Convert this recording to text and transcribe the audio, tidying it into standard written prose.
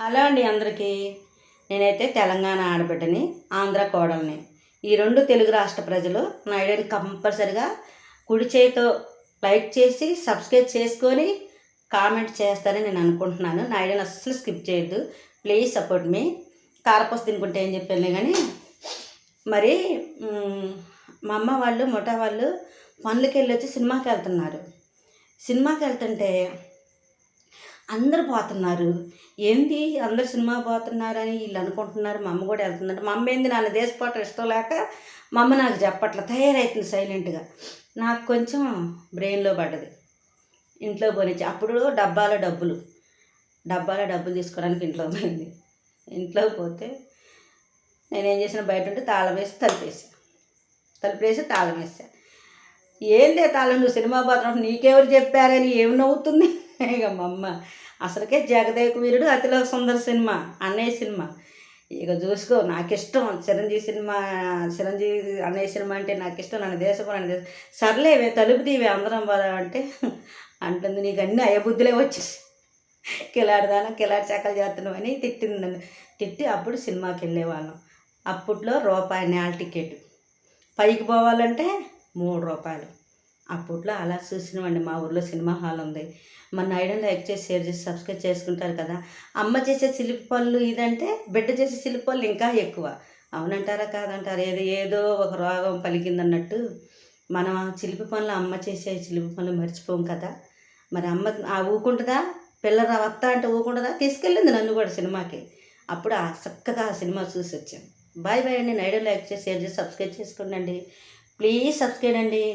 Hello అండి అందరికీ. నేనైతే తెలంగాణ ఆడబిడ్డని, ఆంధ్ర కోడల్ని. ఈ రెండు తెలుగు రాష్ట్ర ప్రజలు నా ఐడియాని కంపల్సరిగా కుడి చేతితో లైక్ చేసి సబ్స్క్రైబ్ చేసుకొని కామెంట్ చేస్తారని నేను అనుకుంటున్నాను. నా ఐడియాని అస్సలు స్కిప్ చేయొద్దు. ప్లీజ్ సపోర్ట్ మీ. కారపూస తినుకుంటే ఏం చెప్పాను కానీ మరి మా అమ్మ వాళ్ళు ముఠా వాళ్ళు పనులకి వెళ్ళి వచ్చి సినిమాకి వెళ్తున్నారు. సినిమాకి వెళ్తుంటే అందరూ పోతున్నారు. ఏంది అందరు సినిమా పోతున్నారని వీళ్ళు అనుకుంటున్నారు. మా అమ్మ కూడా వెళ్తుందంటే మా అమ్మ ఏంది నాన్న దేశపాటు ఇష్టం లేక మా అమ్మ నాకు చెప్పట్ల తయారవుతుంది సైలెంట్గా. నాకు కొంచెం బ్రెయిన్లో పడ్డది. ఇంట్లో పోనిచ్చి అప్పుడు డబ్బాలో డబ్బులు తీసుకోవడానికి ఇంట్లో పోయింది. ఇంట్లో పోతే నేనేం చేసిన బయట ఉంటే తాళం వేసి తలుపేసి తాళం వేసా. ఏందే తాళం నువ్వు సినిమా పోతున్నప్పుడు నీకెవరు చెప్పారని ఏమి నవ్వుతుంది ఇక మా అమ్మ. అసలుకే జగదేక వీరుడు అతిలోక సుందర సినిమా అన్నయ్య సినిమా. ఇక చూసుకో నాకు ఇష్టం చిరంజీవి అన్నయ్య సినిమా అంటే నాకు ఇష్టం. నన్ను దేశం సర్లేవే తలుపు తీవే అందరం అంటే అంటుంది. నీకు అన్నీ అయ్యబుద్ధులే వచ్చేసి కిలాడి చక్కలు చేస్తున్నావు అని తిట్టింది నన్ను. తిట్టి అప్పుడు సినిమాకి వెళ్ళేవాళ్ళం. అప్పట్లో రూపాయి నేల టికెట్, పైకి పోవాలంటే 3 రూపాయలు. అప్పట్లో అలా చూసినామండి. మా ఊర్లో సినిమా హాల్ ఉంది. మన ఐడియా లైక్ చేసి షేర్ చేసి సబ్స్క్రైబ్ చేసుకుంటారు కదా. అమ్మ చేసే చిలిపి పనులు ఇదంటే బిడ్డ చేసే చిలిపి పనులు ఇంకా ఎక్కువ. అవునంటారా కాదంటారా? ఏదో ఒక రోగం పలికిందన్నట్టు మనం చిలిపి పనులు అమ్మ చేసే చిలిపి పనులు మర్చిపోం కదా. మరి అమ్మ ఊకుంటుందా? పిల్లరా వస్తా అంటే ఊకుంటుందా? తీసుకెళ్ళింది నన్ను కూడా సినిమాకి. అప్పుడు చక్కగా ఆ సినిమా చూసి వచ్చాను. బాయ్ బాయ్ అండి. ఐడియా లైక్ చేసి షేర్ చేసి సబ్స్క్రైబ్ చేసుకోండి. ప్లీజ్ సబ్స్క్రైబ్ అండి.